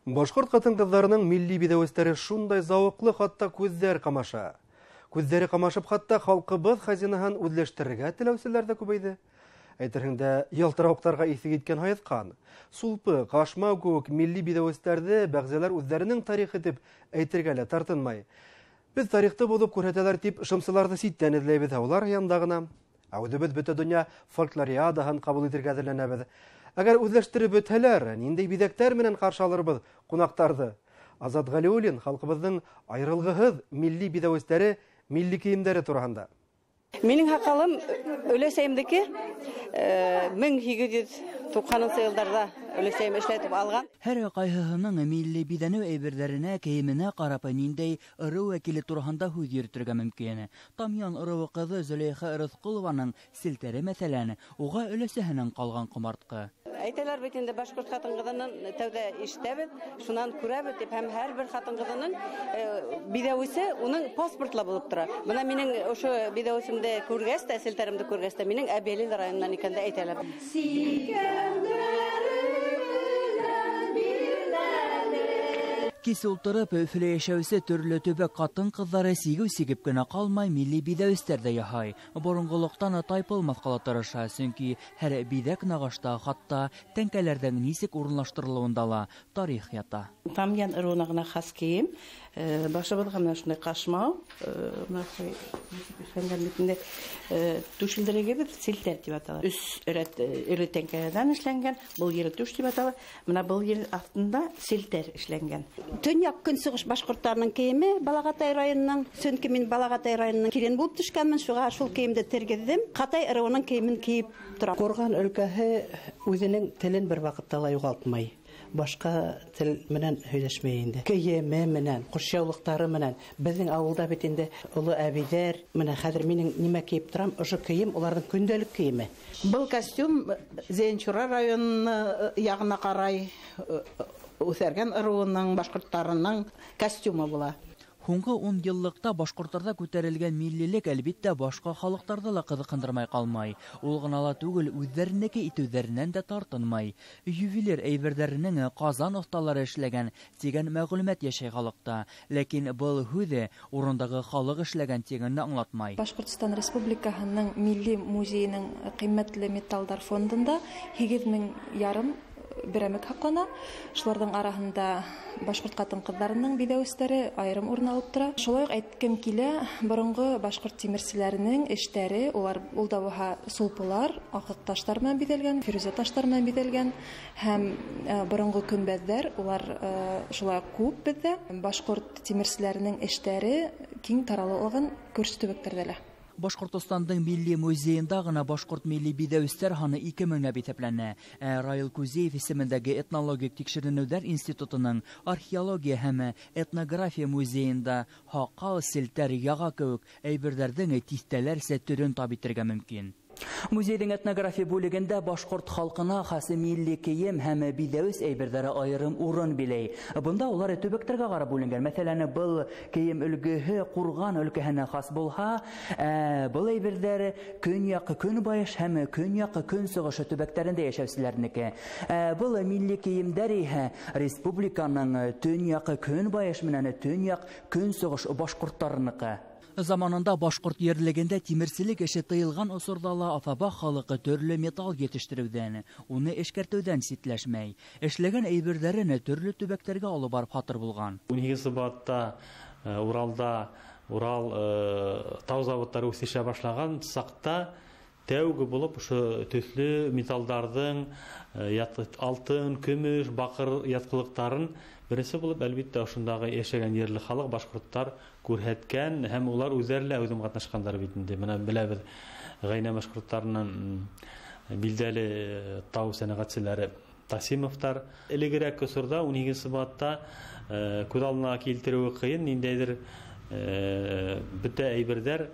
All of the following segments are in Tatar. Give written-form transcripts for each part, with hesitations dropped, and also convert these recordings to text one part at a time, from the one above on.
Башкорт хатын-кызларының милли бидәвестәре шундай зауыклы, хатта күздәр камаша. Күздәре камашып, хатта халкыбыз хазинаһын үзләштерергә теләүселәр дә күбәйде. Әйтерһеңдә, ялтырауктарга исе киткән Хаязкан, Сулпы, Кашмау күк милли бидәвестәрде бәгъзеләр үзләренең тарихы дип әйтергә лә тартынмай. Без тарихты булып күрһәтәләр дип шымсыларны ситтән эзләйбез, улар янда гына. Әүдебез бөтә дөнья фольклориадаһын кабул итәргә әзерләнәбез. Әгәр үзләштереп бөтәләр, нинди бидәктәр менән каршы алырбыз кунактарны? Азат Галиуллин халкыбызның айрылгыһыз милли бидәвестәре, милли киемдәре турында. Минең хакалым өләсәйемдеке 1890 елларда өләсәйем эшләтеп алган. Һәр кайһыһының милли бидәнү әйберләренә, киеменә карап ниндәй ыры вәкиле турында һүз йөртергә мөмкин. Тамян ыры кызы Зөләйха Рызкулованың селтәре мәсәлән, уга өләсәһенең калган кумартқы. Әйтәләр бит инде башкорт хатын-кызының тәүдә ишетәбез, шуннан күрәбез дип һәм һәрбер хатын-кызының бидәвесе уның паспортлы булып тора. Менә минең ошо бидәвесемдә күргәс тә, селтәремдә күргәс тә минең Әбелил районыннан икән дә әйтәләр. Кис ултырып, Өфөлә яшәүсе төрле төбәк хатын-кызлары сигеп кенә калмай милли бидәвестәр дә яһай. Борынгылыктан тайпылмаска ла тырыша, чөнки һәр бидәк нагашта, хатта тәңкәләрдән ничек урынлаштырылуында ла тарих ята. Тамян ырыуына гына хас кием, башыбызга менә шундай кашмау, түшелдерегебез селтәр дип атала. Үс эре тәңкәләрдән эшләнгән, бул йөрі түш дип атала. Менә бул йөрі астында селтәр эшләнгән. Төньяк көнсыгыш башкортларның киеме Балагатай районының, чөнки мин Балагатай районының килен булып төшкәнмен, шуга шул киемдә тергездем. Катай ырыуының киемен киеп тора. Корган өлкәһе үзенең телен бер вакытта ла югалтмый. Башка тел менән һөйләшмәй инде. Киеме менән, кушъяулыктары менән. Безнең авылда бит инде улы әбидәр, менә хәзер минең нимә киеп торам, ошо кием уларның көндәлек киеме. Был костюм Зенчура районы ягына карай үсәргән ырыуының башкортларының костюмы була. Һуңгы 10 еллыкта башкортларда күтәрелгән миллилек әлбиттә башка халыкларда ла кызыкындырмай калмай. Ул гына ла түгел, үзләренеке итүләреннән дә тартынмай. Ювелир әйберләренең Казан осталары эшләгән дигән мәгълүмат яшәй халыкта. Ләкин был һүзе урындагы халык эшләгән дигәнне аңлатмай. Башкортстан Республикаһының милли музейының кыйммәтле металлдар фондында 8,5 берәмек хаклана. Шуларның арасында башкорт хатын-кызларының бидәвестәре аерым урын алып тора. Шулай әйткем килә, борынгы башкорт тимерчеләренең эшләре, ул да була сулпылар, акык ташлар белән бизәлгән, фирүзә ташлар белән бизәлгән һәм борынгы көмбәзләр, улар шулай күп бездә. Башкорт тимерчеләренең эшләре киң таралган күрше төбәкләрдә. Башкортостандың милли музейында гына башкорт милли бидәвестәр һаны 2000 исәпләнә. Раил Кузеев исемендәге этнологик тикшеренүләр институтының археология һәм этнография музейында хакал, селтәр, яга кебек әйберләрнең тистәләрсә төрен табитергә мөмкин. Музейдің этнография бүлегендә башкорт халкына хас милли кием һәм бидәвес әйберләре аерым урын биләй. Бунда улар төбәкләргә карап бүленгән. Мәсәлән, был кием өлгеһе Курган өлкәһенә хас булһа, был әйберләр көньяк көнбайыш һәм көньяк көнсыгыш төбәкләрендә яшәүчеләрнеке. Был милли киемдәр иһә республиканың төньяк көнбайыш менән төньяк көнсыгыш башкортларыныкы. Заманында башкорт ерлегендә тимерчелек эше тыелган осорда ла Афаба халкы төрле металл җитештерүдән, уны эшкәртүдән ситләшмәй. Эшләгән әйберләрен төрле төбәкләргә алып барып хатыр булган. 12 Сыбатта, Уралда, Урал тау заводтары үсешә башлаган сакта тәүге булып ошо төсле металлдардың алтын, көмеш, бакыр яткылыктарын беренче булып әлбиттә ошондагы яшәгән ерле халык башкортлар күрһәткән һәм улар үзләре үзем катнашканнар бит инде. Менә беләбез, Гайна башкортларының билдәле тау сәнәгатьчеләре Тасимовтар элегрәк осорда 12 Сыбатта күз алдына килтерүе кыен, ниндәйдер бөтә әйберләр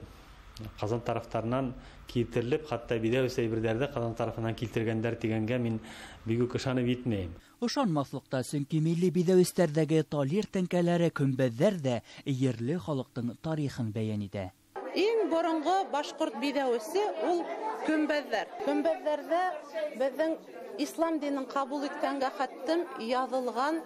Казан тарафтарынан китерилеп, хатта бидәвес әйберләрдә Казан тарафынан килтергәндәр дигәнгә мин бик үк ышанып итмәйм. Ышанмаслыкта, чөнки милли бидәвестәрдәге талир тәңкәләре, көмбәзләр дә ерле халыктың тарихын бәян итә. Иң борынгы башкорт бидәвесе ул көмбәзләр. Көмбәзләрдә безнең ислам динен кабул иткәнгә хәттем язылган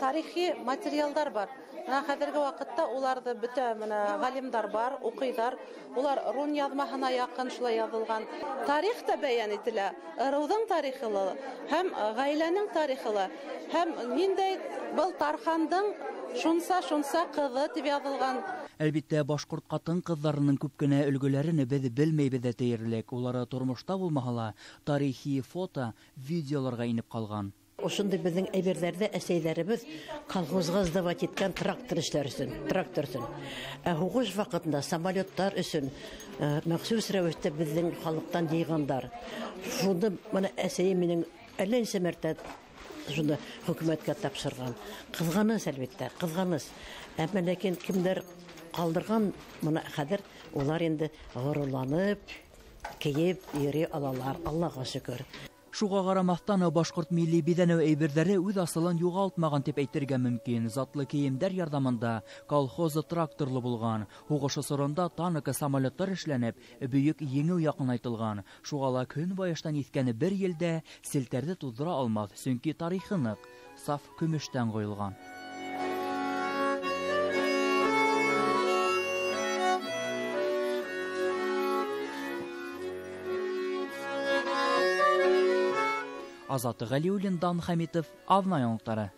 тарихи материалдар бар. Хәзерге вакытта уларда бөтә галимдар бар, укыйдар. Улар рун язмаһына якын шулай язылган. Тарих та бәян ителә. Ырыуның тарихы һәм гаиләнең тарихы һәм ниндәй был Тархандың шунса кызы дип язылган. Әлбиттә, башкорт катын-кызларының күп кенә өлгеләрен без белмәйбез дә тиерлек. Улары тормышта булмаһа, тарихи фото, видеоларга инеп калган. Ошондай безнең әйберләрдә әсәйләребез колхозга сдавать иткән трактор эшләр өчен. Хугыш вакытында самолетлар өчен махсус рәвештә безнең халыктан җыйгандар. Шуны менә әсәем минең әллә ничә мәртә шуны хөкүмәткә тапшырган. Кызганыс әлбәттә, кызганыс. Әмма ләкин кемдер калдырган моны хәзер улар инде горурланып, киеп йөри алалар. Аллага шөкер. Шуга карамастан башкорт милли бидәнәү әйберләре үз асылын югалтмаган дип әйтергә мөмкин. Затлы киемдәр ярдәмендә колхоз тракторлы булган. Хугышы сорында танк самолетлар эшләнеп, бөек еңү якынайтылган. Шугала көн баештан искәне бер елдә селтәрде туздыра алмас, чөнки тарихы нык, саф көмештән коелган. Азат Галиуллин, Дан Хамитов, Авна яңгыртары.